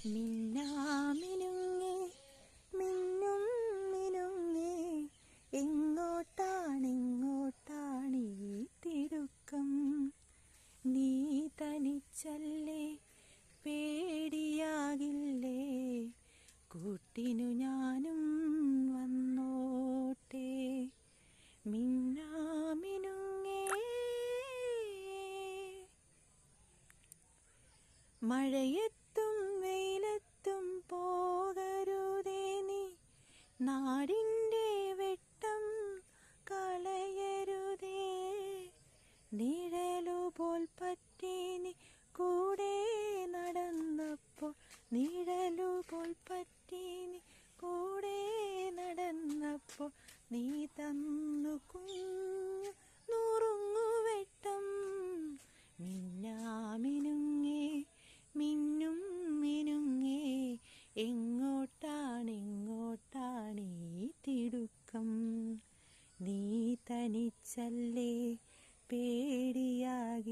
മിന്നാമിനുങ്ങേ മിന്നും മിനുങ്ങേ എങ്ങോട്ടാണെങ്ങോട്ടാണീ തിടുക്കം? നീ തനിച്ചല്ലേ, പേടിയാകില്ലേ? കൂട്ടിനു ഞാനും വന്നോട്ടെ. മിന്നാമിനുങ്ങേ മഴയത്തും വെയിലത്തും പോകരുതേ നീ, നാടിൻ്റെ വെട്ടം കളയരുതേ. നിഴലുപോൽ പറ്റി നീ കൂടെ നടന്നപ്പോൾ, നിഴലുപോൽ പറ്റി നീ കൂടെ നടന്നപ്പോൾ, നീ തന്നു കുഞ്ഞു നുറുങ്ങുവെട്ടം. മിന്നാമിനുങ്ങേ മിന്നും മിനുങ്ങേ എങ്ങോട്ടാണെങ്ങോട്ടാണീ തിടുക്കം? നീ തനിച്ചല്ലേ, പേടിയാകില്ലേ?